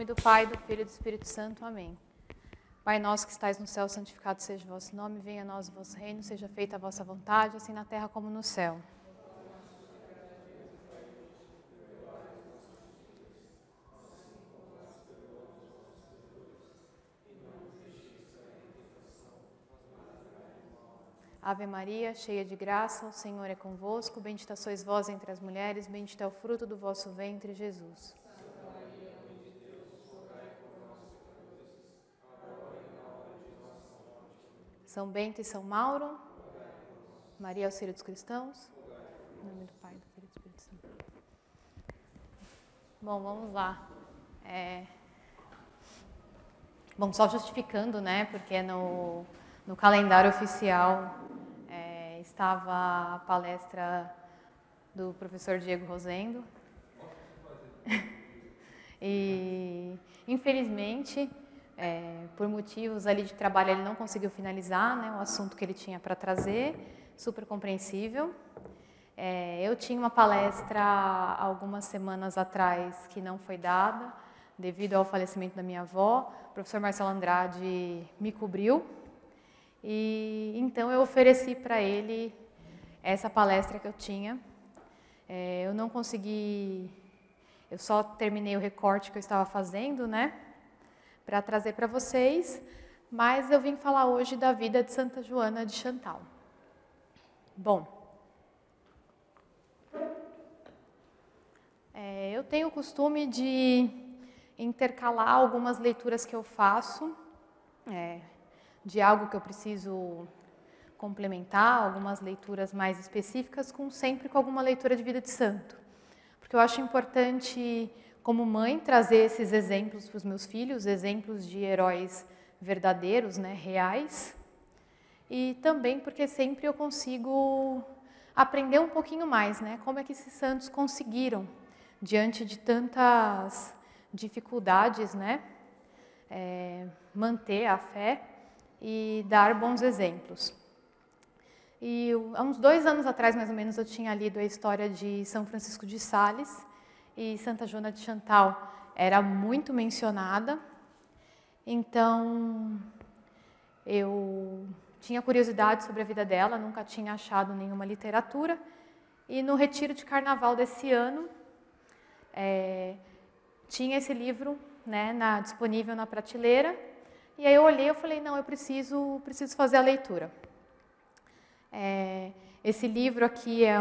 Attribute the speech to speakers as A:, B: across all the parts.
A: nome do Pai, do Filho e do Espírito Santo. Amém. Pai nosso que estais no céu, santificado seja o vosso nome, venha a nós o vosso reino, seja feita a vossa vontade, assim na terra como no céu. Ave Maria, cheia de graça, o Senhor é convosco, bendita sois vós entre as mulheres, bendito é o fruto do vosso ventre, Jesus. São Bento e São Mauro, Maria auxílio dos cristãos, em nome do Pai, do Filho e do Espírito Santo. Bom, vamos lá. Bom, só justificando, né, porque no calendário oficial estava a palestra do professor Diego Rosendo. E, infelizmente, por motivos ali de trabalho, ele não conseguiu finalizar, né, o assunto que ele tinha para trazer, super compreensível. Eu tinha uma palestra algumas semanas atrás que não foi dada, devido ao falecimento da minha avó. O professor Marcelo Andrade me cobriu. E então eu ofereci para ele essa palestra que eu tinha. Eu não consegui, eu só terminei o recorte que eu estava fazendo, né, para trazer para vocês, mas eu vim falar hoje da vida de Santa Joana de Chantal. Bom, eu tenho o costume de intercalar algumas leituras que eu faço, de algo que eu preciso complementar, algumas leituras mais específicas, sempre com alguma leitura de vida de santo. Porque eu acho importante, como mãe, trazer esses exemplos para os meus filhos, exemplos de heróis verdadeiros, né, reais. E também porque sempre eu consigo aprender um pouquinho mais, né, como é que esses santos conseguiram, diante de tantas dificuldades, né, manter a fé e dar bons exemplos. E há uns 2 anos atrás, mais ou menos, eu tinha lido a história de São Francisco de Sales, e Santa Joana de Chantal era muito mencionada. Então, eu tinha curiosidade sobre a vida dela, nunca tinha achado nenhuma literatura. E no retiro de carnaval desse ano, tinha esse livro, né, disponível na prateleira. E aí eu olhei e falei, não, eu preciso fazer a leitura. Esse livro aqui é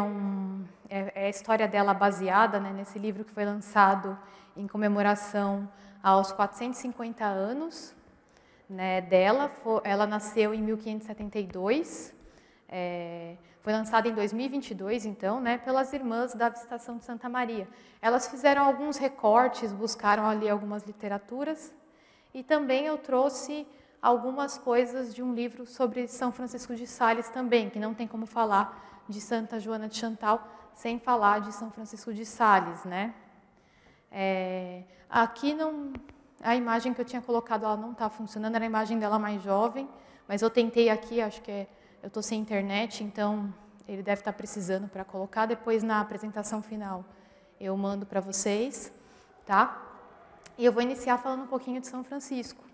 A: a história dela baseada, né, nesse livro que foi lançado em comemoração aos 450 anos, né, dela. Ela nasceu em 1572, foi lançado em 2022, então, né, pelas Irmãs da Visitação de Santa Maria. Elas fizeram alguns recortes, buscaram ali algumas literaturas, e também eu trouxe algumas coisas de um livro sobre São Francisco de Sales também, que não tem como falar de Santa Joana de Chantal sem falar de São Francisco de Sales, né? Aqui a imagem que eu tinha colocado, ela não está funcionando, era a imagem dela mais jovem, mas eu tentei aqui, acho que eu estou sem internet, então ele deve estar precisando para colocar. Depois, na apresentação final, eu mando para vocês, tá? E eu vou iniciar falando um pouquinho de São Francisco.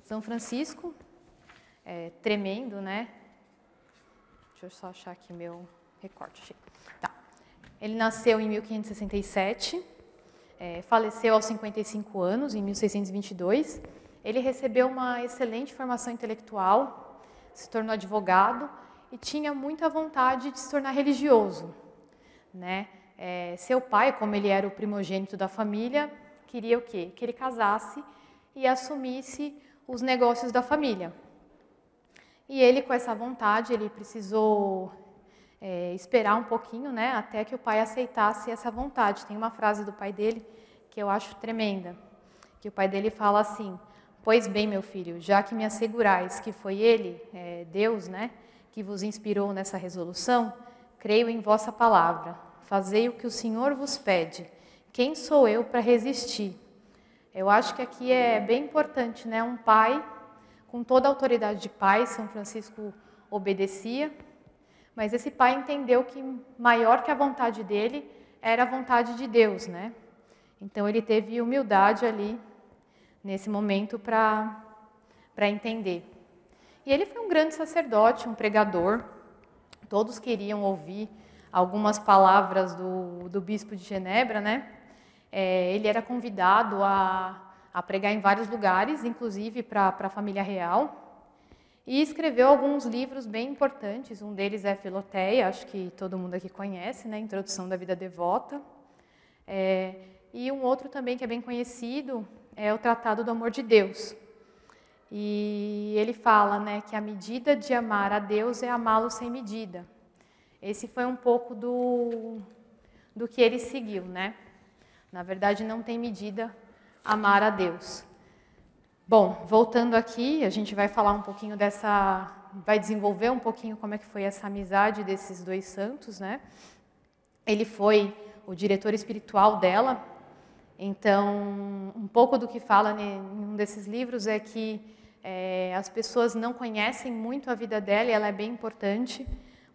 A: São Francisco, tremendo, né? Deixa eu só achar aqui meu recorte. Tá. Ele nasceu em 1567, faleceu aos 55 anos, em 1622. Ele recebeu uma excelente formação intelectual, se tornou advogado e tinha muita vontade de se tornar religioso, né? Seu pai, como ele era o primogênito da família, queria o quê? Que ele casasse e assumisse os negócios da família. E ele, com essa vontade, ele precisou esperar um pouquinho, né, até que o pai aceitasse essa vontade. Tem uma frase do pai dele que eu acho tremenda, que o pai dele fala assim: pois bem, meu filho, já que me assegurais que foi ele, Deus, né, que vos inspirou nessa resolução, creio em vossa palavra, fazei o que o Senhor vos pede. Quem sou eu para resistir? Eu acho que aqui é bem importante, né? Um pai, com toda a autoridade de pai, São Francisco obedecia, mas esse pai entendeu que maior que a vontade dele era a vontade de Deus, né? Então ele teve humildade ali, nesse momento, para entender. E ele foi um grande sacerdote, um pregador. Todos queriam ouvir algumas palavras do bispo de Genebra, né? Ele era convidado a pregar em vários lugares, inclusive para a família real. E escreveu alguns livros bem importantes. Um deles é Filoteia, acho que todo mundo aqui conhece, né? Introdução da Vida Devota. E um outro também que é bem conhecido é o Tratado do Amor de Deus. E ele fala, né, que a medida de amar a Deus é amá-lo sem medida. Esse foi um pouco do que ele seguiu, né? Na verdade, não tem medida amar a Deus. Bom, voltando aqui, a gente vai falar um pouquinho vai desenvolver um pouquinho como é que foi essa amizade desses dois santos, né? Ele foi o diretor espiritual dela. Então, um pouco do que fala em um desses livros é que as pessoas não conhecem muito a vida dela e ela é bem importante,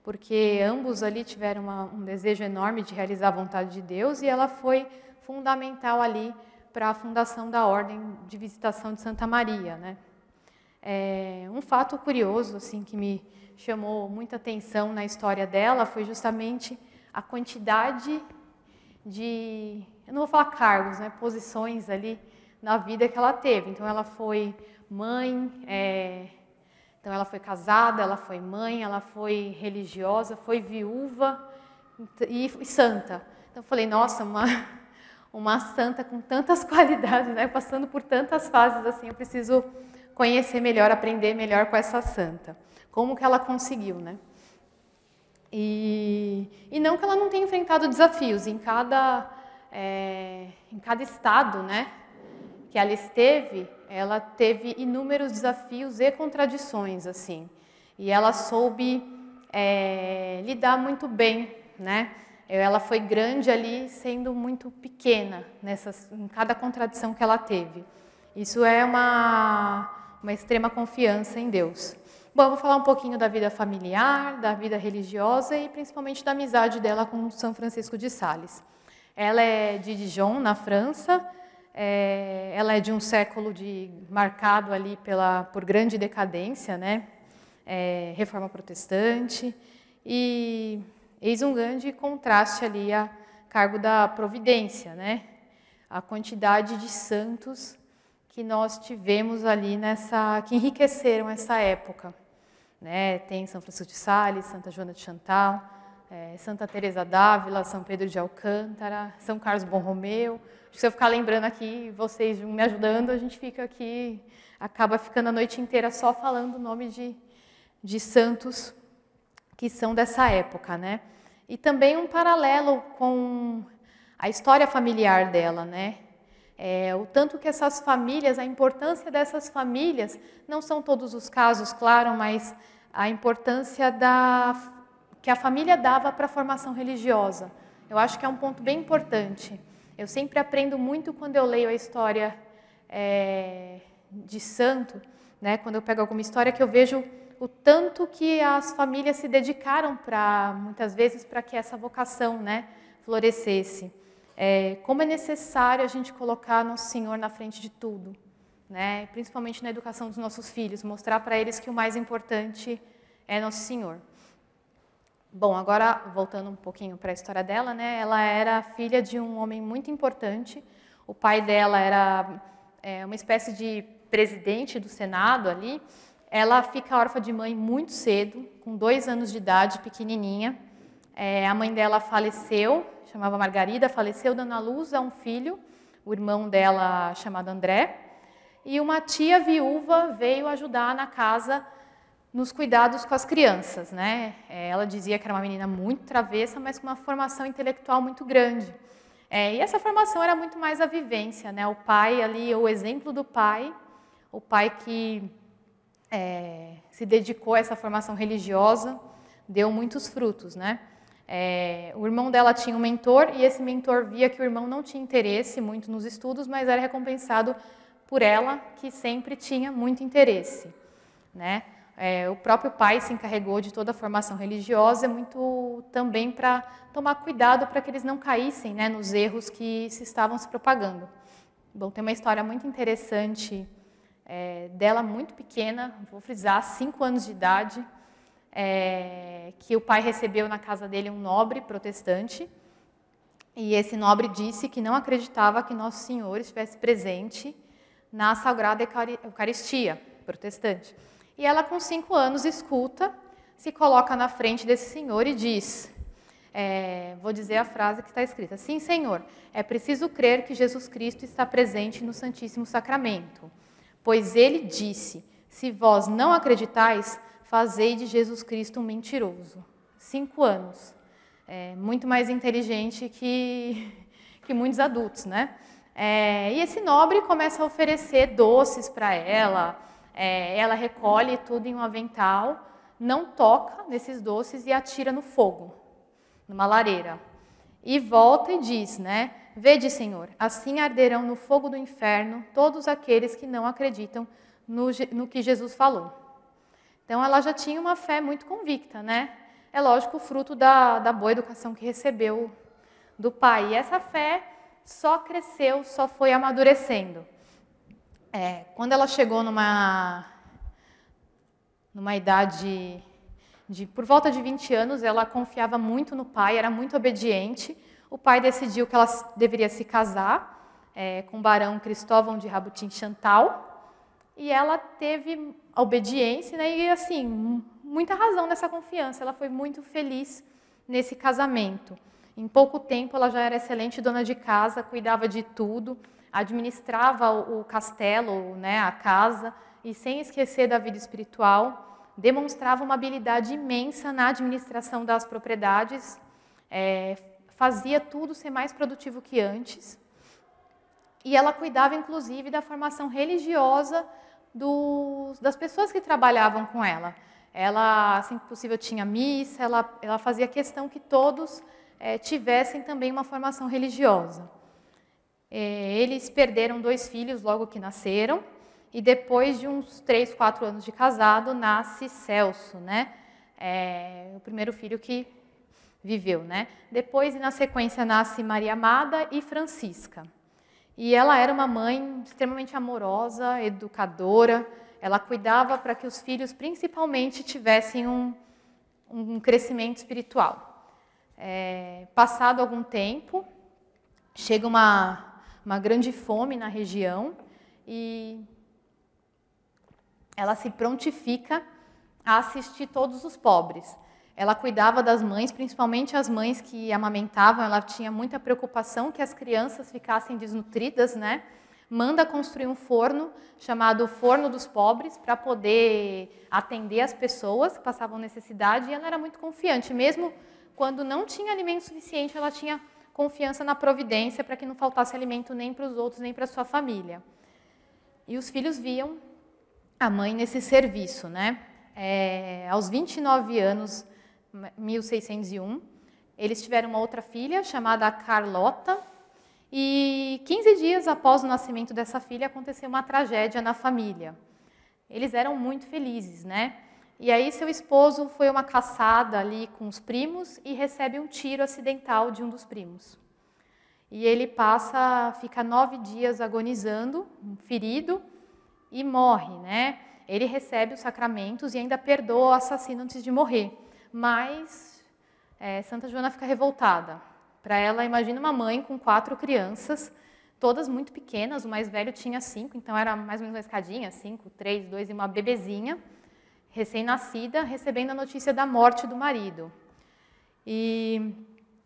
A: porque ambos ali tiveram um desejo enorme de realizar a vontade de Deus e ela foi fundamental ali para a fundação da Ordem de Visitação de Santa Maria, né? Um fato curioso assim, que me chamou muita atenção na história dela foi justamente a quantidade de, eu não vou falar cargos, né, posições ali na vida que ela teve. Então ela foi mãe, então ela foi casada, ela foi mãe, ela foi religiosa, foi viúva e santa. Então eu falei, nossa, uma santa com tantas qualidades, né, passando por tantas fases assim, eu preciso conhecer melhor, aprender melhor com essa santa. Como que ela conseguiu, né? E não que ela não tenha enfrentado desafios, em cada estado, né, que ela esteve, ela teve inúmeros desafios e contradições, assim, e ela soube lidar muito bem, né? Ela foi grande ali, sendo muito pequena em cada contradição que ela teve. Isso é uma extrema confiança em Deus. Bom, eu vou falar um pouquinho da vida familiar, da vida religiosa e principalmente da amizade dela com São Francisco de Sales. Ela é de Dijon, na França. Ela é de um século marcado ali por grande decadência, né? Reforma protestante. E eis um grande contraste ali a cargo da providência, né? A quantidade de santos que nós tivemos ali que enriqueceram essa época. Né? Tem São Francisco de Sales, Santa Joana de Chantal, Santa Teresa d'Ávila, São Pedro de Alcântara, São Carlos Borromeu. Se eu ficar lembrando aqui, vocês me ajudando, a gente fica aqui, acaba ficando a noite inteira só falando o nome de santos que são dessa época, né? E também um paralelo com a história familiar dela, né? O tanto que essas famílias, a importância dessas famílias, não são todos os casos, claro, mas a importância que a família dava para a formação religiosa. Eu acho que é um ponto bem importante. Eu sempre aprendo muito quando eu leio a história de santo, né? Quando eu pego alguma história que eu vejo o tanto que as famílias se dedicaram muitas vezes para que essa vocação, né, florescesse. Como é necessário a gente colocar Nosso Senhor na frente de tudo, né? Principalmente na educação dos nossos filhos, mostrar para eles que o mais importante é Nosso Senhor. Bom, agora voltando um pouquinho para a história dela, né? Ela era filha de um homem muito importante. O pai dela era uma espécie de presidente do Senado ali. Ela fica órfã de mãe muito cedo, com 2 anos de idade, pequenininha. A mãe dela faleceu, chamava Margarida, faleceu dando à luz a um filho, o irmão dela chamado André. E uma tia viúva veio ajudar na casa nos cuidados com as crianças, né? Ela dizia que era uma menina muito travessa, mas com uma formação intelectual muito grande. E essa formação era muito mais a vivência, né? O pai ali, o exemplo do pai, o pai que se dedicou a essa formação religiosa, deu muitos frutos, né? O irmão dela tinha um mentor e esse mentor via que o irmão não tinha interesse muito nos estudos, mas era recompensado por ela, que sempre tinha muito interesse, né? O próprio pai se encarregou de toda a formação religiosa, muito também para tomar cuidado para que eles não caíssem, né, nos erros que se estavam se propagando. Bom, tem uma história muito interessante dela muito pequena, vou frisar, 5 anos de idade, que o pai recebeu na casa dele um nobre protestante, e esse nobre disse que não acreditava que Nosso Senhor estivesse presente na Sagrada Eucaristia protestante. E ela, com 5 anos, escuta, se coloca na frente desse senhor e diz, vou dizer a frase que está escrita: sim, Senhor, é preciso crer que Jesus Cristo está presente no Santíssimo Sacramento, pois ele disse, se vós não acreditais, fazei de Jesus Cristo um mentiroso. 5 anos. Muito mais inteligente que muitos adultos, né? E esse nobre começa a oferecer doces para ela, ela recolhe tudo em um avental, não toca nesses doces e atira no fogo, numa lareira. E volta e diz, né? Vede, Senhor, assim arderão no fogo do inferno todos aqueles que não acreditam no que Jesus falou. Então ela já tinha uma fé muito convicta, né? É lógico, fruto da boa educação que recebeu do pai. E essa fé só cresceu, só foi amadurecendo. Quando ela chegou numa idade por volta de 20 anos, ela confiava muito no pai, era muito obediente. O pai decidiu que ela deveria se casar com o barão Cristóvão de Rabutin-Chantal. E ela teve a obediência, né, e assim, muita razão nessa confiança. Ela foi muito feliz nesse casamento. Em pouco tempo, ela já era excelente dona de casa, cuidava de tudo, administrava o castelo, né, a casa, e sem esquecer da vida espiritual, demonstrava uma habilidade imensa na administração das propriedades, fazia tudo ser mais produtivo que antes. E ela cuidava, inclusive, da formação religiosa das pessoas que trabalhavam com ela. Ela, assim que possível, tinha missa, ela fazia questão que todos tivessem também uma formação religiosa. Eles perderam 2 filhos logo que nasceram, e depois de uns 3, 4 anos de casado, nasce Celso, né? O primeiro filho que viveu, né? Depois, na sequência, nasce Maria Amada e Francisca. E ela era uma mãe extremamente amorosa, educadora. Ela cuidava para que os filhos, principalmente, tivessem um crescimento espiritual. Passado algum tempo, chega uma grande fome na região e ela se prontifica a assistir todos os pobres. Ela cuidava das mães, principalmente as mães que amamentavam. Ela tinha muita preocupação que as crianças ficassem desnutridas, né? Manda construir um forno chamado Forno dos Pobres para poder atender as pessoas que passavam necessidade, e ela era muito confiante. Mesmo quando não tinha alimento suficiente, ela tinha confiança na providência para que não faltasse alimento nem para os outros, nem para a sua família. E os filhos viam a mãe nesse serviço, né? Aos 29 anos, 1601, eles tiveram uma outra filha chamada Carlota, e 15 dias após o nascimento dessa filha aconteceu uma tragédia na família. Eles eram muito felizes, né? E aí seu esposo foi a uma caçada ali com os primos e recebe um tiro acidental de um dos primos. E ele fica 9 dias agonizando, ferido, e morre, né? Ele recebe os sacramentos e ainda perdoa o assassino antes de morrer. Mas Santa Joana fica revoltada. Para ela, imagina uma mãe com 4 crianças, todas muito pequenas, o mais velho tinha 5, então era mais ou menos uma escadinha, 5, 3, 2, e uma bebezinha, recém-nascida, recebendo a notícia da morte do marido. E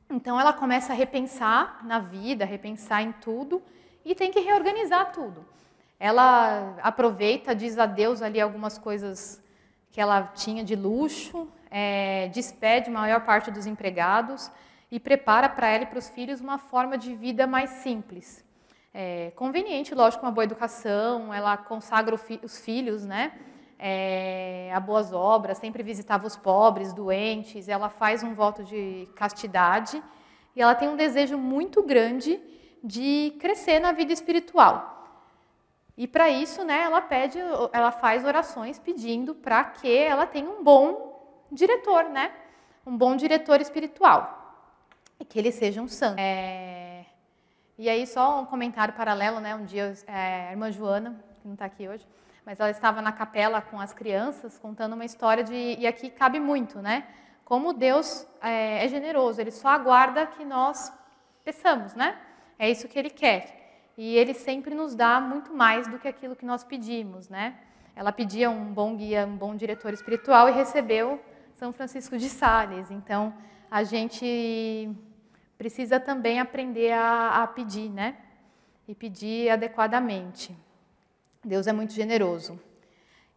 A: então ela começa a repensar na vida, repensar em tudo, e tem que reorganizar tudo. Ela aproveita, diz adeus ali algumas coisas que ela tinha de luxo, despede a maior parte dos empregados e prepara para ela e para os filhos uma forma de vida mais simples. Conveniente, lógico, uma boa educação, ela consagra os filhos, né, a boas obras, sempre visitava os pobres, doentes, ela faz um voto de castidade e ela tem um desejo muito grande de crescer na vida espiritual. E para isso, né, ela faz orações pedindo para que ela tenha um bom diretor, né? Um bom diretor espiritual. E que ele seja um santo. E aí, só um comentário paralelo, né? Um dia, a irmã Joana, que não está aqui hoje, mas ela estava na capela com as crianças, contando uma história e aqui cabe muito, né? Como Deus é generoso, Ele só aguarda que nós peçamos, né? É isso que Ele quer. E Ele sempre nos dá muito mais do que aquilo que nós pedimos, né? Ela pedia um bom guia, um bom diretor espiritual e recebeu São Francisco de Sales. Então, a gente precisa também aprender a pedir, né? E pedir adequadamente. Deus é muito generoso.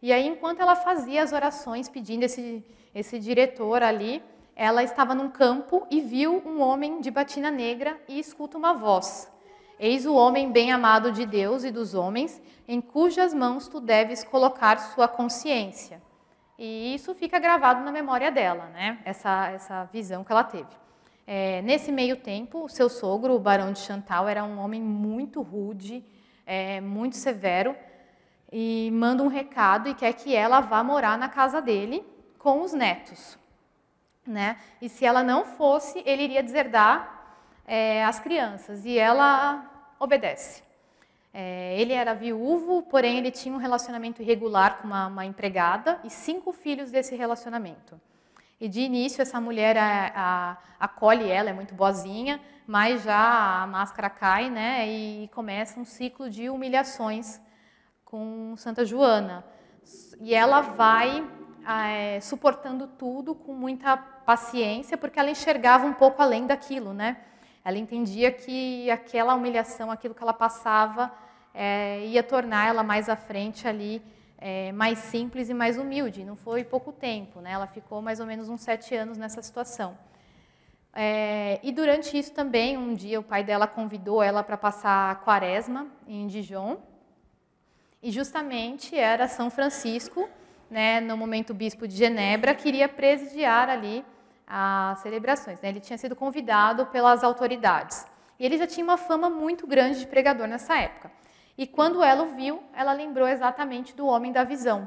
A: E aí, enquanto ela fazia as orações pedindo esse diretor ali, ela estava num campo e viu um homem de batina negra e escuta uma voz. Eis o homem bem amado de Deus e dos homens, em cujas mãos tu deves colocar sua consciência. E isso fica gravado na memória dela, né? Essa visão que ela teve. Nesse meio tempo, o seu sogro, o barão de Chantal, era um homem muito rude, muito severo, e manda um recado e quer que ela vá morar na casa dele com os netos, né? E se ela não fosse, ele iria deserdar as crianças, e ela obedece. Ele era viúvo, porém ele tinha um relacionamento irregular com uma empregada e 5 filhos desse relacionamento. E de início essa mulher acolhe ela, é muito boazinha, mas já a máscara cai, né? E começa um ciclo de humilhações com Santa Joana. E ela vai suportando tudo com muita paciência, porque ela enxergava um pouco além daquilo, né? Ela entendia que aquela humilhação, aquilo que ela passava, ia tornar ela mais à frente ali, mais simples e mais humilde. Não foi pouco tempo, né? Ela ficou mais ou menos uns 7 anos nessa situação. E durante isso também, um dia o pai dela convidou ela para passar a quaresma em Dijon. E justamente era São Francisco, né, no momento o bispo de Genebra, queria presidiar ali as celebrações, né? Ele tinha sido convidado pelas autoridades. E ele já tinha uma fama muito grande de pregador nessa época. E quando ela o viu, ela lembrou exatamente do homem da visão.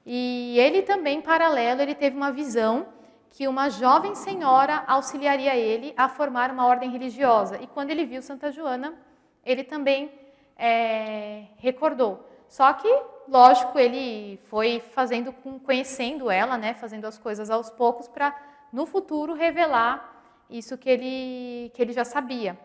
A: E ele também, paralelo, ele teve uma visão que uma jovem senhora auxiliaria ele a formar uma ordem religiosa. E quando ele viu Santa Joana, ele também recordou. Só que, lógico, ele foi conhecendo ela, né, fazendo as coisas aos poucos para, no futuro, revelar isso que ele já sabia.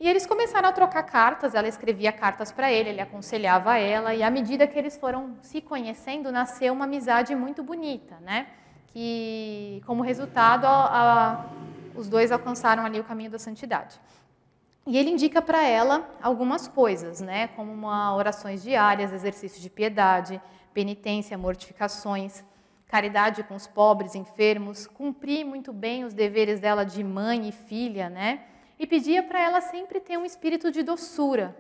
A: E eles começaram a trocar cartas, ela escrevia cartas para ele aconselhava ela, e à medida que eles foram se conhecendo, nasceu uma amizade muito bonita, né? Que, como resultado, os dois alcançaram ali o caminho da santidade. E ele indica para ela algumas coisas, né? Como orações diárias, exercícios de piedade, penitência, mortificações, caridade com os pobres, enfermos, cumprir muito bem os deveres dela de mãe e filha, né? E pedia para ela sempre ter um espírito de doçura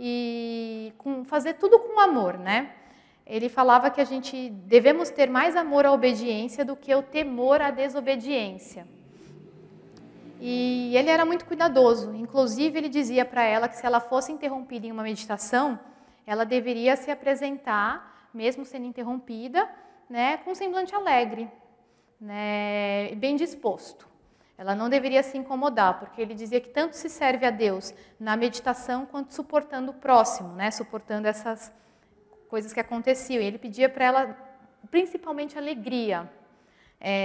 A: e fazer tudo com amor, né? Ele falava que a gente devemos ter mais amor à obediência do que o temor à desobediência. E ele era muito cuidadoso. Inclusive, ele dizia para ela que se ela fosse interrompida em uma meditação, ela deveria se apresentar, mesmo sendo interrompida, né, com um semblante alegre, né, bem disposto. Ela não deveria se incomodar, porque ele dizia que tanto se serve a Deus na meditação quanto suportando o próximo, né, suportando essas coisas que aconteciam. E ele pedia para ela, principalmente, alegria.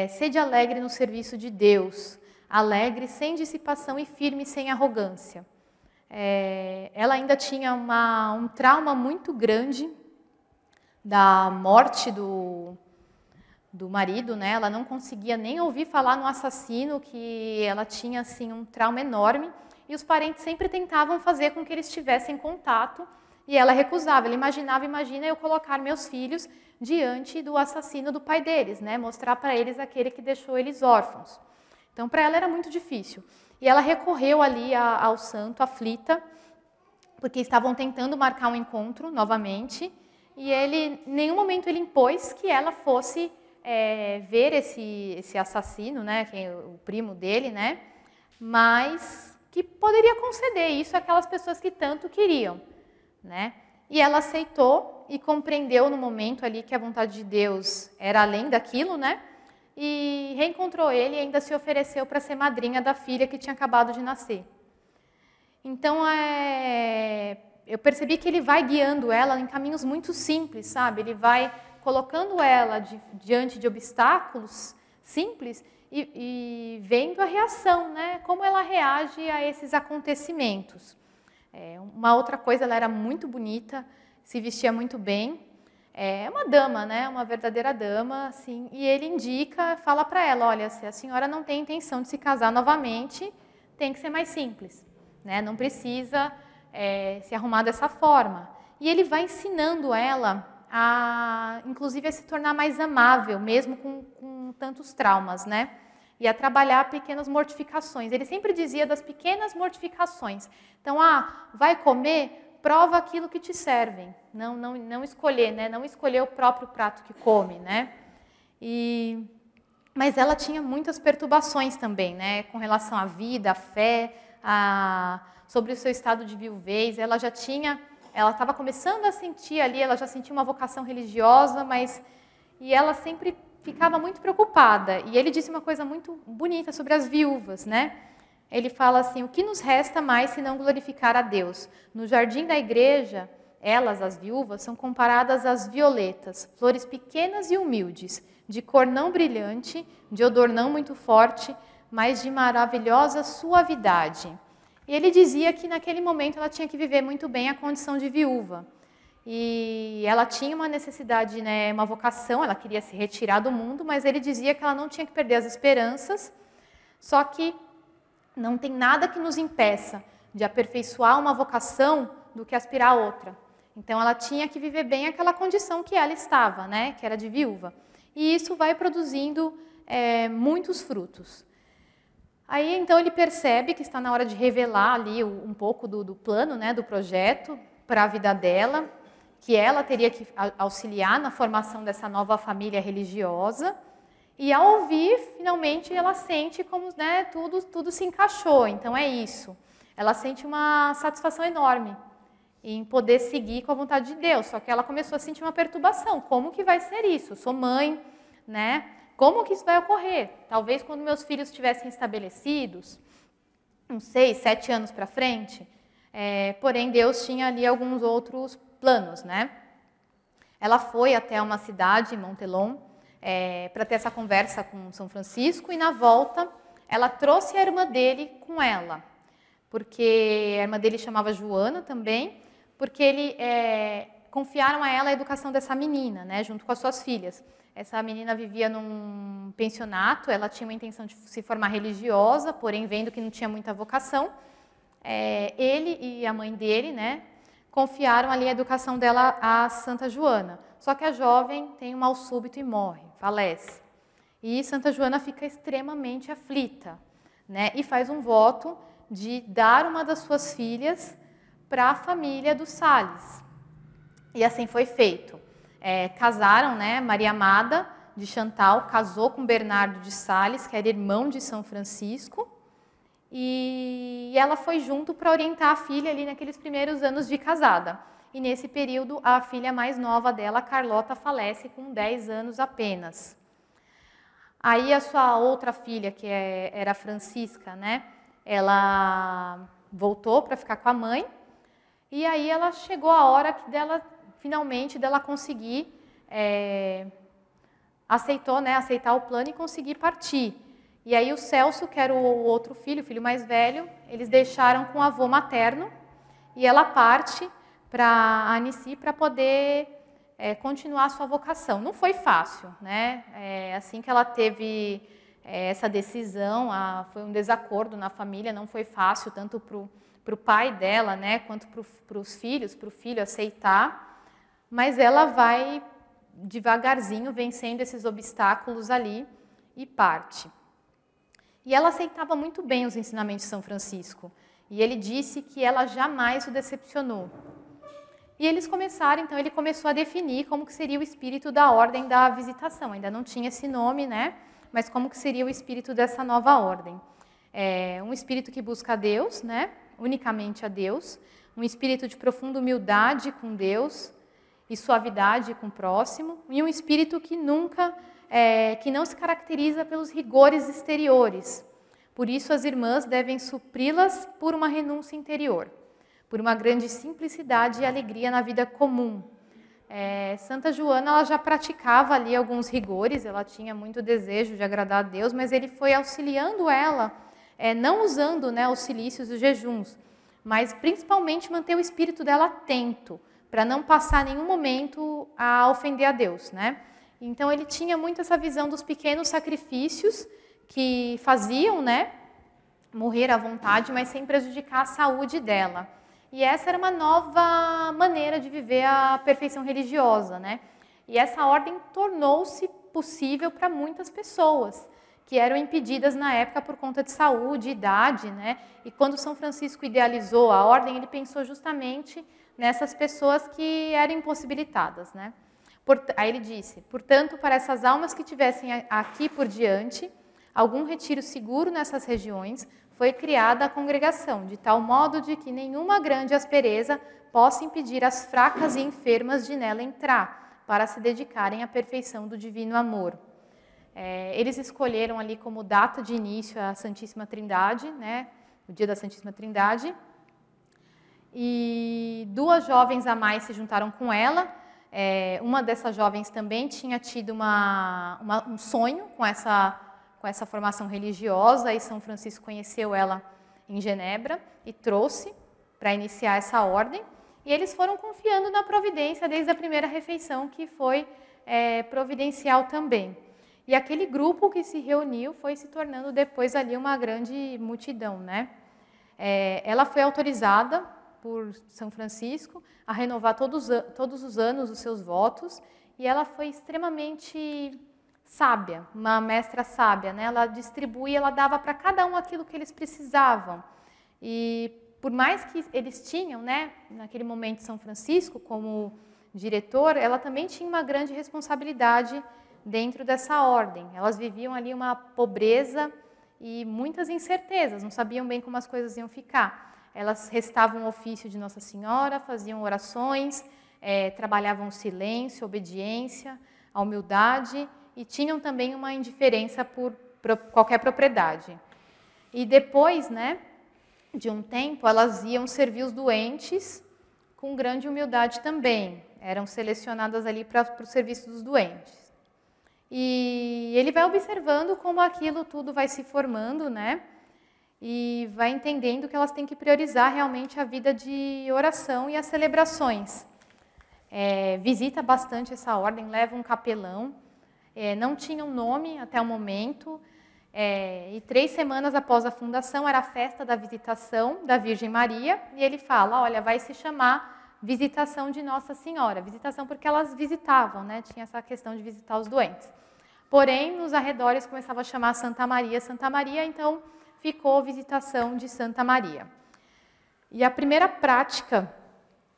A: Sede alegre no serviço de Deus, alegre, sem dissipação e firme, sem arrogância. Ela ainda tinha um trauma muito grande da morte do marido, né? Ela não conseguia nem ouvir falar no assassino, que ela tinha assim, um trauma enorme, e os parentes sempre tentavam fazer com que eles tivessem contato, e ela recusava. Ela imagina eu colocar meus filhos diante do assassino do pai deles, né? Mostrar para eles aquele que deixou eles órfãos. Então, para ela era muito difícil. E ela recorreu ali ao santo, aflita, porque estavam tentando marcar um encontro novamente, e em nenhum momento ele impôs que ela fosse ver esse assassino, né, o primo dele, né, mas que poderia conceder isso àquelas pessoas que tanto queriam, né. E ela aceitou e compreendeu no momento ali que a vontade de Deus era além daquilo, né? E reencontrou ele e ainda se ofereceu para ser madrinha da filha que tinha acabado de nascer. Então, eu percebi que ele vai guiando ela em caminhos muito simples, sabe? Ele vai colocando ela diante de obstáculos simples e vendo a reação, né? Como ela reage a esses acontecimentos. Uma outra coisa, ela era muito bonita, se vestia muito bem. É uma dama, né? Uma verdadeira dama, assim. E ele indica, fala para ela, olha, se a senhora não tem intenção de se casar novamente, tem que ser mais simples, né? Não precisa se arrumar dessa forma. E ele vai ensinando ela inclusive, a se tornar mais amável, mesmo com tantos traumas, né? E a trabalhar pequenas mortificações. Ele sempre dizia das pequenas mortificações. Então, vai comer, prova aquilo que te servem. Não escolher, né? Não escolher o próprio prato que come, né? Mas ela tinha muitas perturbações também, né? Com relação à vida, à fé, sobre o seu estado de viuvez. Ela estava começando a sentir ali, ela já sentia uma vocação religiosa, e ela sempre ficava muito preocupada. E ele disse uma coisa muito bonita sobre as viúvas, né? Ele fala assim, o que nos resta mais se não glorificar a Deus? No jardim da igreja, elas, as viúvas, são comparadas às violetas, flores pequenas e humildes, de cor não brilhante, de odor não muito forte, mas de maravilhosa suavidade. E ele dizia que naquele momento ela tinha que viver muito bem a condição de viúva. E ela tinha uma necessidade, né, uma vocação, ela queria se retirar do mundo, mas ele dizia que ela não tinha que perder as esperanças, só que não tem nada que nos impeça de aperfeiçoar uma vocação do que aspirar a outra. Então ela tinha que viver bem aquela condição que ela estava, né, que era de viúva. E isso vai produzindo muitos frutos. Aí, então, ele percebe que está na hora de revelar ali um pouco do plano, né, do projeto para a vida dela, que ela teria que auxiliar na formação dessa nova família religiosa. E, ao ouvir, finalmente, ela sente como, né, tudo se encaixou. Então, é isso. Ela sente uma satisfação enorme em poder seguir com a vontade de Deus. Só que ela começou a sentir uma perturbação. Como que vai ser isso? Eu sou mãe, né? Como que isso vai ocorrer? Talvez quando meus filhos estivessem estabelecidos, uns 6, 7 anos para frente, porém Deus tinha ali alguns outros planos, né? Ela foi até uma cidade, Montelon, para ter essa conversa com São Francisco, e na volta ela trouxe a irmã dele com ela, porque a irmã dele chamava Joana também, porque confiaram a ela a educação dessa menina, né, junto com as suas filhas. Essa menina vivia num pensionato, ela tinha uma intenção de se formar religiosa, porém, vendo que não tinha muita vocação, ele e a mãe dele, né, confiaram ali a educação dela a Santa Joana. Só que a jovem tem um mal súbito e morre, falece. E Santa Joana fica extremamente aflita, né, e faz um voto de dar uma das suas filhas para a família dos Sales. E assim foi feito. Casaram, né, Maria Amada de Chantal casou com Bernardo de Sales, que era irmão de São Francisco, e ela foi junto para orientar a filha ali naqueles primeiros anos de casada. E nesse período, a filha mais nova dela, Carlota, falece com 10 anos apenas. Aí a sua outra filha, que era Francisca, né, ela voltou para ficar com a mãe, e aí ela chegou a hora finalmente dela conseguir, aceitar o plano e conseguir partir. E aí o Celso, que era o outro filho, o filho mais velho, eles deixaram com o avô materno, e ela parte para Annecy para poder continuar a sua vocação. Não foi fácil, né? Assim que ela teve essa decisão, foi um desacordo na família, não foi fácil, tanto para o pai dela, né, quanto para os filhos, para o filho aceitar. Mas ela vai devagarzinho vencendo esses obstáculos ali e parte. E ela aceitava muito bem os ensinamentos de São Francisco. E ele disse que ela jamais o decepcionou. E eles começaram, então ele começou a definir como que seria o espírito da Ordem da Visitação. Ainda não tinha esse nome, né? Mas como que seria o espírito dessa nova ordem. Um espírito que busca a Deus, né? unicamente a Deus, um espírito de profunda humildade com Deus e suavidade com o próximo, e um espírito que não se caracteriza pelos rigores exteriores. Por isso, as irmãs devem supri-las por uma renúncia interior, por uma grande simplicidade e alegria na vida comum. Santa Joana ela já praticava ali alguns rigores, ela tinha muito desejo de agradar a Deus, mas ele foi auxiliando ela, não usando, né, os cilícios e os jejuns, mas principalmente manter o espírito dela atento, para não passar nenhum momento a ofender a Deus, né? Então ele tinha muito essa visão dos pequenos sacrifícios que faziam, né, morrer à vontade, mas sem prejudicar a saúde dela. E essa era uma nova maneira de viver a perfeição religiosa, né? E essa ordem tornou-se possível para muitas pessoas que eram impedidas na época por conta de saúde, idade, né? E quando São Francisco idealizou a ordem, ele pensou justamente nessas pessoas que eram impossibilitadas, né? Aí ele disse, portanto, para essas almas que tivessem aqui por diante algum retiro seguro nessas regiões, foi criada a congregação, de tal modo de que nenhuma grande aspereza possa impedir as fracas e enfermas de nela entrar, para se dedicarem à perfeição do divino amor. Eles escolheram ali como data de início a Santíssima Trindade, né, o dia da Santíssima Trindade, e 2 jovens a mais se juntaram com ela. Uma dessas jovens também tinha tido um sonho com essa formação religiosa, e São Francisco conheceu ela em Genebra e trouxe para iniciar essa ordem. E eles foram confiando na providência desde a primeira refeição, que foi providencial também. E aquele grupo que se reuniu foi se tornando depois ali uma grande multidão, né? Ela foi autorizada por São Francisco a renovar todos os anos os seus votos, e ela foi extremamente sábia, uma mestra sábia, né? Ela distribuía, ela dava para cada um aquilo que eles precisavam. E por mais que eles tinham, né, naquele momento São Francisco como diretor, ela também tinha uma grande responsabilidade dentro dessa ordem. Elas viviam ali uma pobreza e muitas incertezas, não sabiam bem como as coisas iam ficar. Elas restavam o ofício de Nossa Senhora, faziam orações, trabalhavam o silêncio, a obediência, a humildade, e tinham também uma indiferença por qualquer propriedade. E depois, né, de um tempo, elas iam servir os doentes com grande humildade também. Eram selecionadas ali para o serviço dos doentes. E ele vai observando como aquilo tudo vai se formando, né? E vai entendendo que elas têm que priorizar realmente a vida de oração e as celebrações. Visita bastante essa ordem, leva um capelão. Não tinha um nome até o momento. E 3 semanas após a fundação era a festa da visitação da Virgem Maria. E ele fala, olha, vai se chamar Visitação de Nossa Senhora. Visitação porque elas visitavam, né? Tinha essa questão de visitar os doentes. Porém, nos arredores começava a chamar Santa Maria, então ficou Visitação de Santa Maria. E a primeira prática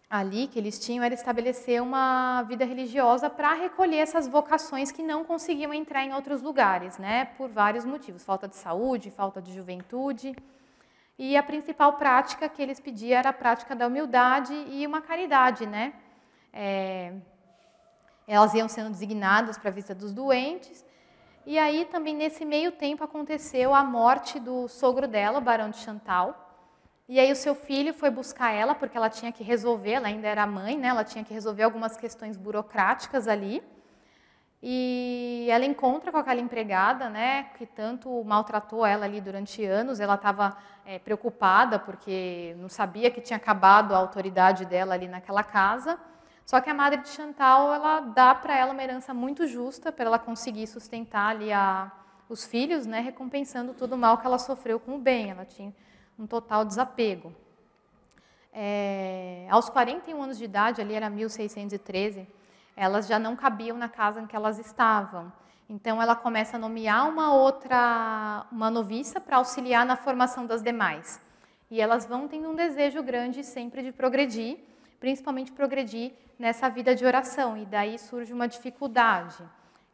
A: ali que eles tinham era estabelecer uma vida religiosa para recolher essas vocações que não conseguiam entrar em outros lugares, né? Por vários motivos, falta de saúde, falta de juventude. E a principal prática que eles pediam era a prática da humildade e uma caridade, né? Elas iam sendo designadas para a visita dos doentes. E aí também nesse meio tempo aconteceu a morte do sogro dela, o Barão de Chantal. E aí o seu filho foi buscar ela, porque ela tinha que resolver, ela ainda era mãe, né? Ela tinha que resolver algumas questões burocráticas ali. E ela encontra com aquela empregada, né, que tanto maltratou ela ali durante anos. Ela estava preocupada, porque não sabia que tinha acabado a autoridade dela ali naquela casa. Só que a Madre de Chantal, ela dá para ela uma herança muito justa, para ela conseguir sustentar ali os filhos, né, recompensando todo o mal que ela sofreu com o bem. Ela tinha um total desapego. Aos 41 anos de idade, ali era 1613, elas já não cabiam na casa em que elas estavam. Então, ela começa a nomear uma noviça para auxiliar na formação das demais. E elas vão tendo um desejo grande sempre de progredir, principalmente progredir nessa vida de oração. E daí surge uma dificuldade.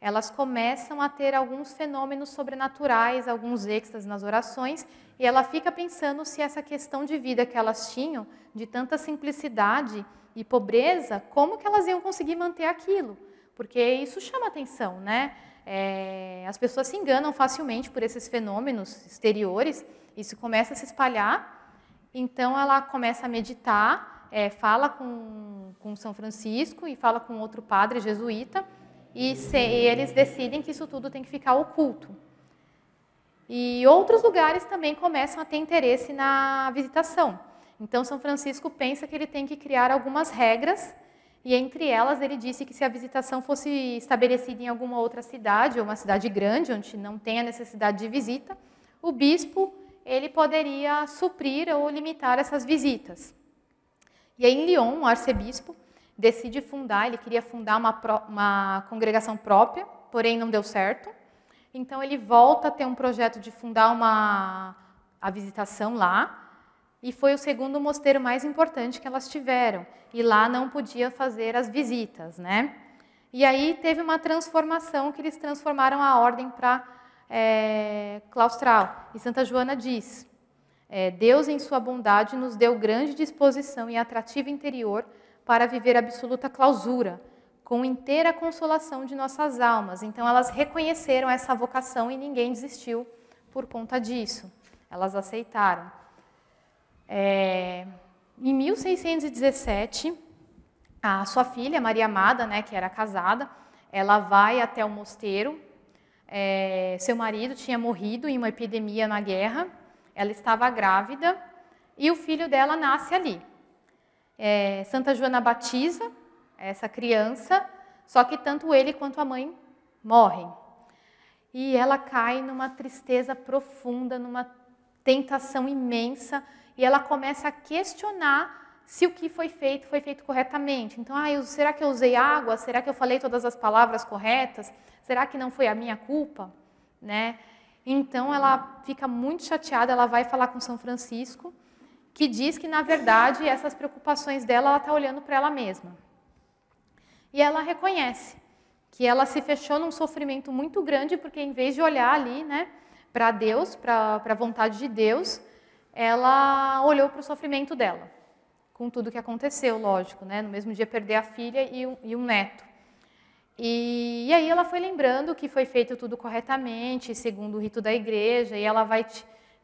A: elas começam a ter alguns fenômenos sobrenaturais, alguns êxtases nas orações, e ela fica pensando se essa questão de vida que elas tinham, de tanta simplicidade e pobreza, como que elas iam conseguir manter aquilo? Porque isso chama atenção, né? As pessoas se enganam facilmente por esses fenômenos exteriores, isso começa a se espalhar, então ela começa a meditar, fala com São Francisco e fala com outro padre jesuíta, e eles decidem que isso tudo tem que ficar oculto. E outros lugares também começam a ter interesse na visitação. Então, São Francisco pensa que ele tem que criar algumas regras, e entre elas ele disse que se a visitação fosse estabelecida em alguma outra cidade, ou uma cidade grande, onde não tenha necessidade de visita, o bispo ele poderia suprir ou limitar essas visitas. E aí, em Lyon, o arcebispo decide fundar, ele queria fundar uma congregação própria, porém não deu certo. Então ele volta a ter um projeto de fundar a visitação lá, e foi o segundo mosteiro mais importante que elas tiveram. E lá não podia fazer as visitas, né? E aí teve uma transformação, que eles transformaram a ordem para claustral. E Santa Joana diz, Deus em sua bondade nos deu grande disposição e atrativo interior para viver absoluta clausura, com inteira consolação de nossas almas. Então, elas reconheceram essa vocação e ninguém desistiu por conta disso. Elas aceitaram. Em 1617, a sua filha, Maria Amada, né, que era casada, ela vai até o mosteiro. Seu marido tinha morrido em uma epidemia na guerra, ela estava grávida e o filho dela nasce ali. Santa Joana batiza essa criança, só que tanto ele quanto a mãe morrem. E ela cai numa tristeza profunda, numa tentação imensa, e ela começa a questionar se o que foi feito corretamente. Então, será que eu usei água? Será que eu falei todas as palavras corretas? Será que não foi a minha culpa? Né? Então, ela fica muito chateada, ela vai falar com São Francisco, que diz que, na verdade, essas preocupações dela, ela está olhando para ela mesma. E ela reconhece que ela se fechou num sofrimento muito grande, porque em vez de olhar ali, né, para Deus, para a vontade de Deus, ela olhou para o sofrimento dela, com tudo que aconteceu, lógico, né, no mesmo dia perder a filha e um neto. E aí ela foi lembrando que foi feito tudo corretamente, segundo o rito da igreja, e ela vai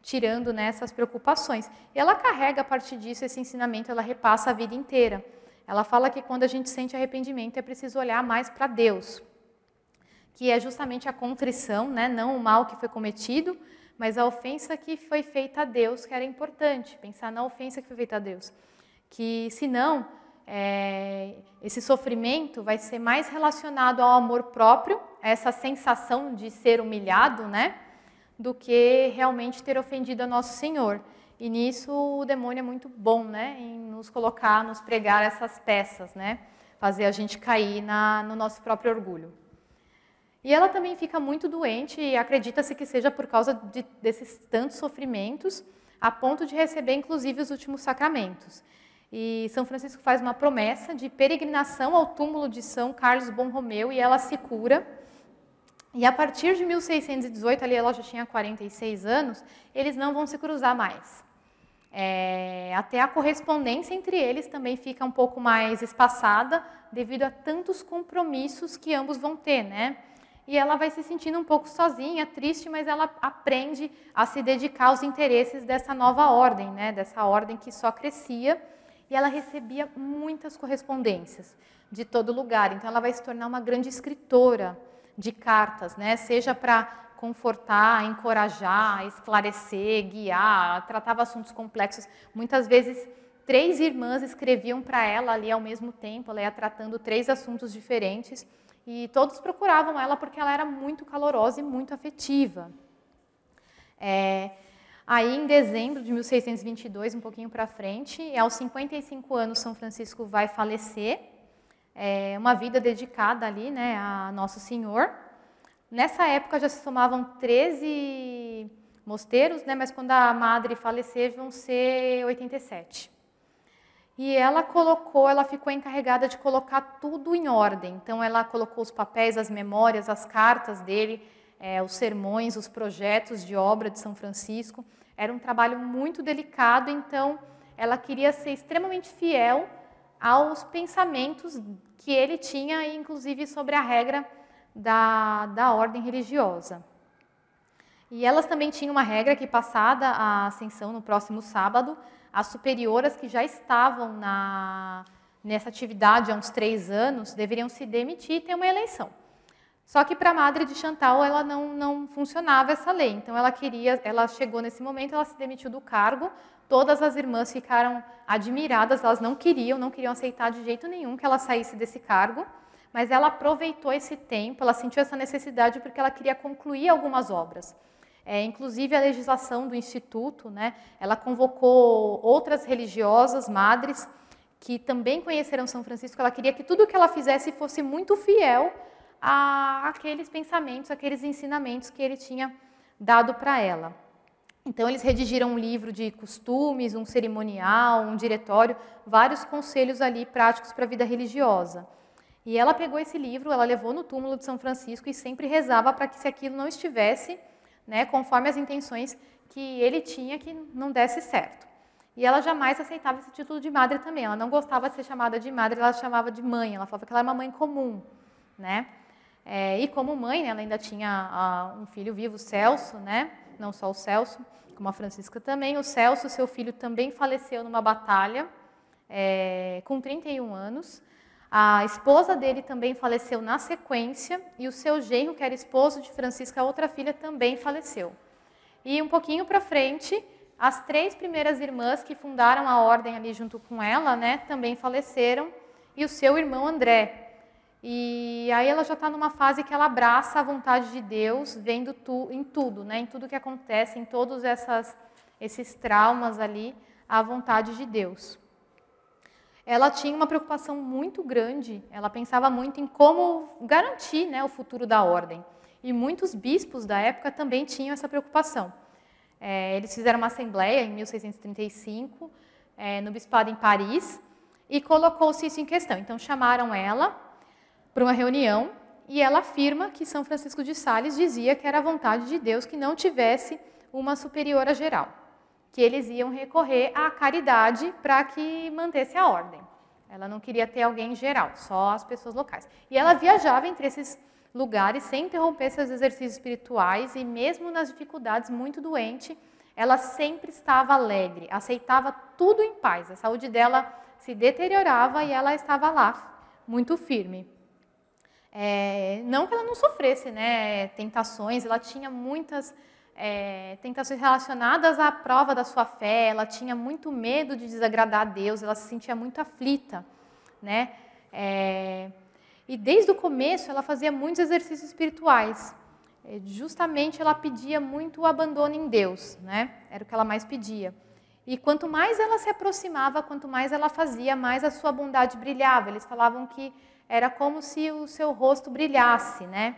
A: tirando, né, essas preocupações. E ela carrega a partir disso esse ensinamento, ela repassa a vida inteira. Ela fala que quando a gente sente arrependimento é preciso olhar mais para Deus, que é justamente a contrição, né, não o mal que foi cometido, mas a ofensa que foi feita a Deus, que era importante, pensar na ofensa que foi feita a Deus. Que senão, esse sofrimento vai ser mais relacionado ao amor próprio, a essa sensação de ser humilhado, né, do que realmente ter ofendido a Nosso Senhor. E nisso o demônio é muito bom, né, em nos colocar, nos pregar essas peças, né, fazer a gente cair no nosso próprio orgulho. E ela também fica muito doente e acredita-se que seja por causa desses tantos sofrimentos, a ponto de receber inclusive os últimos sacramentos. E São Francisco faz uma promessa de peregrinação ao túmulo de São Carlos Borromeu e ela se cura. E a partir de 1618, ali ela já tinha 46 anos, eles não vão se cruzar mais. Até a correspondência entre eles também fica um pouco mais espaçada, devido a tantos compromissos que ambos vão ter, né? E ela vai se sentindo um pouco sozinha, triste, mas ela aprende a se dedicar aos interesses dessa nova ordem, né? Dessa ordem que só crescia, e ela recebia muitas correspondências de todo lugar. Então ela vai se tornar uma grande escritora de cartas, né? Seja para confortar, encorajar, esclarecer, guiar, tratava assuntos complexos. Muitas vezes 3 irmãs escreviam para ela ali ao mesmo tempo, ela ia tratando 3 assuntos diferentes e todos procuravam ela porque ela era muito calorosa e muito afetiva. Aí em dezembro de 1622, um pouquinho para frente, aos 55 anos São Francisco vai falecer, uma vida dedicada ali, né, a Nosso Senhor. Nessa época já se somavam 13 mosteiros, né, mas quando a madre falecer vão ser 87. E ela ficou encarregada de colocar tudo em ordem. Então, ela colocou os papéis, as memórias, as cartas dele, os sermões, os projetos de obra de São Francisco. Era um trabalho muito delicado, então ela queria ser extremamente fiel aos pensamentos que ele tinha, inclusive sobre a regra da ordem religiosa. E elas também tinham uma regra que, passada a ascensão no próximo sábado, as superioras que já estavam nessa atividade há uns 3 anos deveriam se demitir e ter uma eleição. Só que para a Madre de Chantal ela não funcionava essa lei. Então ela chegou nesse momento, ela se demitiu do cargo. Todas as irmãs ficaram admiradas, elas não queriam aceitar de jeito nenhum que ela saísse desse cargo. Mas ela aproveitou esse tempo, ela sentiu essa necessidade porque ela queria concluir algumas obras. Inclusive a legislação do Instituto, né, ela convocou outras religiosas, madres, que também conheceram São Francisco. Ela queria que tudo que ela fizesse fosse muito fiel àqueles pensamentos, àqueles ensinamentos que ele tinha dado para ela. Então eles redigiram um livro de costumes, um cerimonial, um diretório, vários conselhos ali práticos para a vida religiosa. E ela pegou esse livro, ela levou no túmulo de São Francisco e sempre rezava para que, se aquilo não estivesse, né, conforme as intenções que ele tinha, que não desse certo. E ela jamais aceitava esse título de madre também. Ela não gostava de ser chamada de madre, ela chamava de mãe. Ela falava que ela era uma mãe comum, né? E como mãe, né, ela ainda tinha um filho vivo, o Celso, né? Não só o Celso, como a Francisca também. O Celso, seu filho, também faleceu numa batalha com 31 anos. A esposa dele também faleceu na sequência, e o seu genro, que era esposo de Francisca, a outra filha, também faleceu. E um pouquinho para frente, as 3 primeiras irmãs que fundaram a ordem ali junto com ela, né, também faleceram, e o seu irmão André. E aí ela já está numa fase que ela abraça a vontade de Deus, vendo em tudo, né, em tudo que acontece, em todos esses traumas ali, a vontade de Deus. Ela tinha uma preocupação muito grande, ela pensava muito em como garantir, né, o futuro da ordem. E muitos bispos da época também tinham essa preocupação. Eles fizeram uma assembleia em 1635, no bispado em Paris, e colocou-se isso em questão. Então chamaram ela para uma reunião, e ela afirma que São Francisco de Sales dizia que era a vontade de Deus que não tivesse uma superiora geral, que eles iam recorrer à caridade para que mantesse a ordem. Ela não queria ter alguém geral, só as pessoas locais. E ela viajava entre esses lugares sem interromper seus exercícios espirituais, e mesmo nas dificuldades, muito doente, ela sempre estava alegre, aceitava tudo em paz. A saúde dela se deteriorava e ela estava lá, muito firme. Não que ela não sofresse, né, tentações, ela tinha muitas tentações relacionadas à prova da sua fé, ela tinha muito medo de desagradar a Deus, ela se sentia muito aflita, né? E desde o começo ela fazia muitos exercícios espirituais. Justamente ela pedia muito o abandono em Deus, né? Era o que ela mais pedia. E quanto mais ela se aproximava, quanto mais ela fazia, mais a sua bondade brilhava. Eles falavam que era como se o seu rosto brilhasse, né?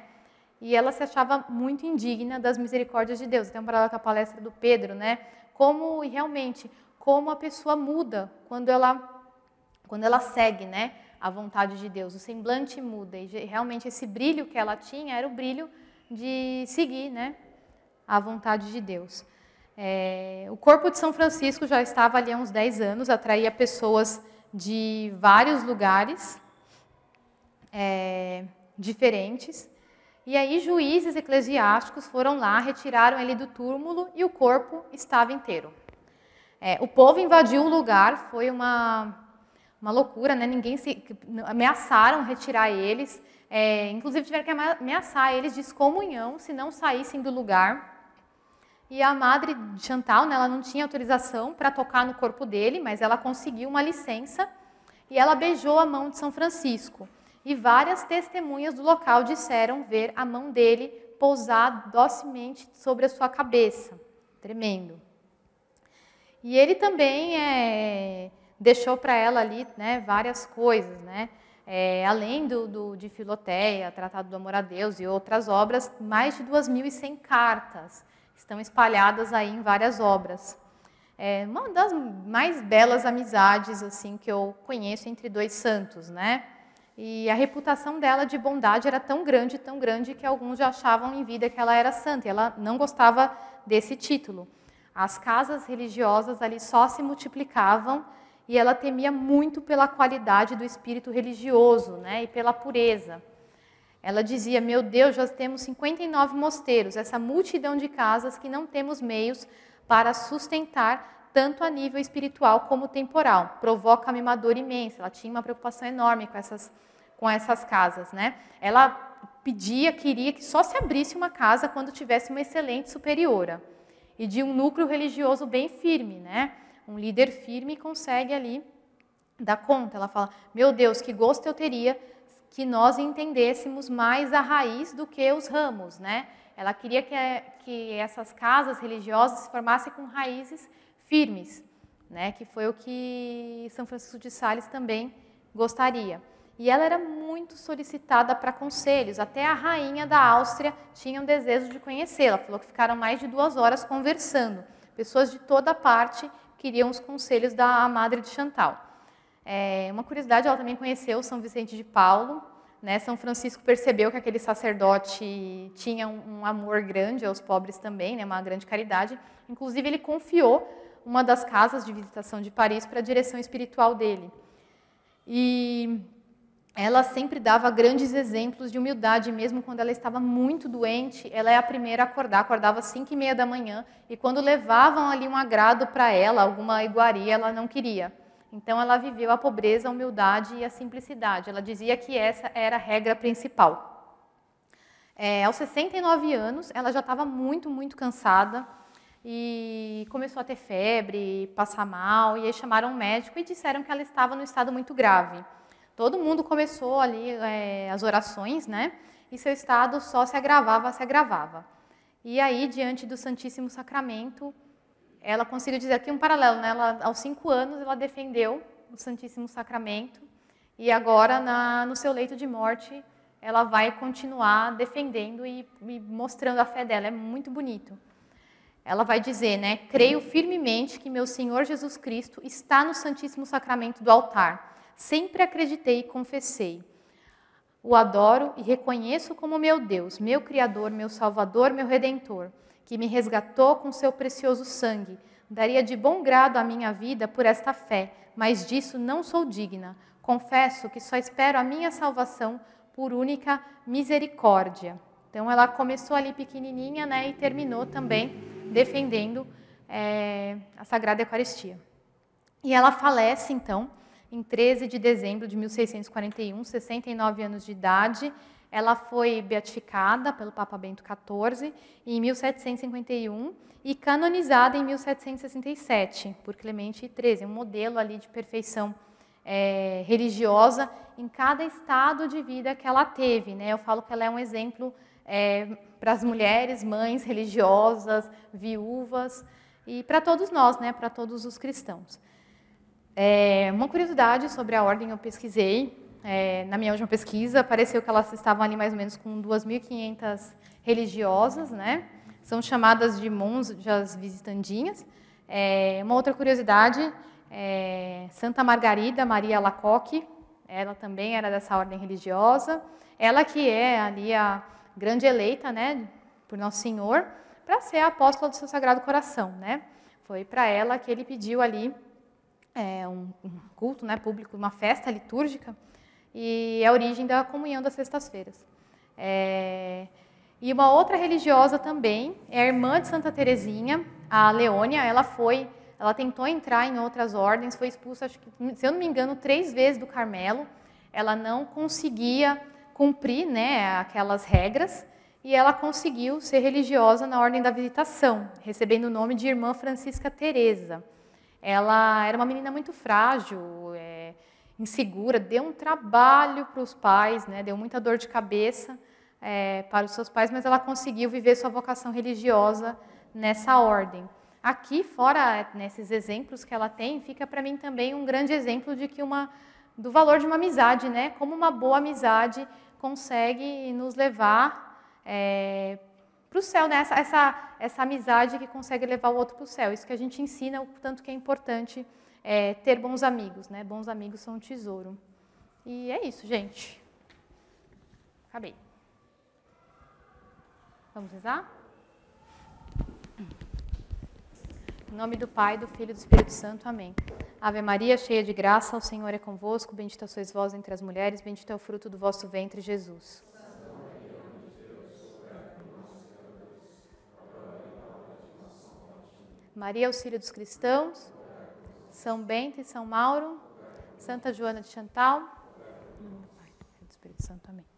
A: E ela se achava muito indigna das misericórdias de Deus. Tem um paralelo com a palestra do Pedro, né? Como a pessoa muda quando ela segue, né, a vontade de Deus. O semblante muda, e realmente esse brilho que ela tinha era o brilho de seguir, né, a vontade de Deus. O corpo de São Francisco já estava ali há uns 10 anos, atraía pessoas de vários lugares diferentes. E aí juízes eclesiásticos foram lá, retiraram ele do túmulo e o corpo estava inteiro. O povo invadiu o lugar, foi uma loucura, né? Ameaçaram retirar eles, inclusive tiveram que ameaçar eles de excomunhão se não saíssem do lugar. E a Madre de Chantal, né, ela não tinha autorização para tocar no corpo dele, mas ela conseguiu uma licença e ela beijou a mão de São Francisco. E várias testemunhas do local disseram ver a mão dele pousar docemente sobre a sua cabeça. Tremendo. E ele também deixou para ela ali, né, várias coisas, né? Além de Filoteia, Tratado do Amor a Deus e outras obras, mais de 2.100 cartas estão espalhadas aí em várias obras. É uma das mais belas amizades assim que eu conheço entre dois santos, né? E a reputação dela de bondade era tão grande que alguns já achavam em vida que ela era santa. E ela não gostava desse título. As casas religiosas ali só se multiplicavam e ela temia muito pela qualidade do espírito religioso, né? E pela pureza. Ela dizia: meu Deus, já temos 59 mosteiros, essa multidão de casas que não temos meios para sustentar tanto a nível espiritual como temporal. Provoca-me uma dor imensa. Ela tinha uma preocupação enorme com essas casas, né? Ela queria que só se abrisse uma casa quando tivesse uma excelente superiora e de um núcleo religioso bem firme, né? Um líder firme consegue ali dar conta. Ela fala: meu Deus, que gosto eu teria que nós entendêssemos mais a raiz do que os ramos, né? Ela queria que essas casas religiosas se formassem com raízes firmes, né? Que foi o que São Francisco de Sales também gostaria. E ela era muito solicitada para conselhos. Até a rainha da Áustria tinha um desejo de conhecê-la. Falou que ficaram mais de 2 horas conversando. Pessoas de toda parte queriam os conselhos da Madre de Chantal. Uma curiosidade, ela também conheceu São Vicente de Paulo, né? São Francisco percebeu que aquele sacerdote tinha um amor grande aos pobres também, né? Uma grande caridade. Inclusive, ele confiou uma das casas de visitação de Paris para a direção espiritual dele. E ela sempre dava grandes exemplos de humildade, mesmo quando ela estava muito doente. Ela é a primeira a acordar, acordava às 5h30 da manhã, e quando levavam ali um agrado para ela, alguma iguaria, ela não queria. Então, ela viveu a pobreza, a humildade e a simplicidade. Ela dizia que essa era a regra principal. Aos 69 anos, ela já estava muito, muito cansada e começou a ter febre, passar mal, e aí chamaram um médico e disseram que ela estava num estado muito grave. Todo mundo começou ali as orações, né? E seu estado só se agravava, se agravava. E aí, diante do Santíssimo Sacramento, ela conseguiu dizer aqui um paralelo, né? Ela, aos 5 anos, ela defendeu o Santíssimo Sacramento e agora, no seu leito de morte, ela vai continuar defendendo e mostrando a fé dela. É muito bonito. Ela vai dizer, né? Creio firmemente que meu Senhor Jesus Cristo está no Santíssimo Sacramento do altar. Sempre acreditei e confessei. O adoro e reconheço como meu Deus, meu Criador, meu Salvador, meu Redentor, que me resgatou com seu precioso sangue. Daria de bom grado a minha vida por esta fé, mas disso não sou digna. Confesso que só espero a minha salvação por única misericórdia. Então, ela começou ali pequenininha, né, e terminou também defendendo a Sagrada Eucaristia. E ela falece, então, em 13 de dezembro de 1641, 69 anos de idade. Ela foi beatificada pelo Papa Bento XIV em 1751 e canonizada em 1767 por Clemente XIII, um modelo ali de perfeição religiosa em cada estado de vida que ela teve, né? Eu falo que ela é um exemplo para as mulheres, mães religiosas, viúvas e para todos nós, né? Para todos os cristãos. Uma curiosidade sobre a ordem eu pesquisei. Na minha última pesquisa, apareceu que elas estavam ali mais ou menos com 2.500 religiosas, né? São chamadas de monjas visitandinhas. Uma outra curiosidade, Santa Margarida Maria Alacoque, ela também era dessa ordem religiosa. Ela que é ali a grande eleita, né, por Nosso Senhor, para ser a apóstola do seu Sagrado Coração, né? Foi para ela que ele pediu ali um culto, né, público, uma festa litúrgica, e a origem da comunhão das sextas-feiras. E uma outra religiosa também é a irmã de Santa Teresinha, a Leônia. Ela tentou entrar em outras ordens, foi expulsa, acho que, se eu não me engano, 3 vezes do Carmelo. Ela não conseguia cumprir, né, aquelas regras, e ela conseguiu ser religiosa na Ordem da Visitação, recebendo o nome de Irmã Francisca Teresa. Ela era uma menina muito frágil, insegura, deu um trabalho para os pais, né, deu muita dor de cabeça para os seus pais, mas ela conseguiu viver sua vocação religiosa nessa ordem. Aqui, fora nesses exemplos que ela tem, fica para mim também um grande exemplo de que do valor de uma amizade, né? Como uma boa amizade consegue nos levar para o céu, né? Essa amizade que consegue levar o outro para o céu. Isso que a gente ensina, o tanto que é importante ter bons amigos, né? Bons amigos são um tesouro. E é isso, gente. Acabei. Vamos rezar? Em nome do Pai, do Filho e do Espírito Santo. Amém. Ave Maria, cheia de graça, o Senhor é convosco. Bendita sois vós entre as mulheres, bendito é o fruto do vosso ventre, Jesus. Maria, auxílio dos cristãos, São Bento e São Mauro, Santa Joana de Chantal, em nome do Pai, do Filho e do Espírito Santo. Amém.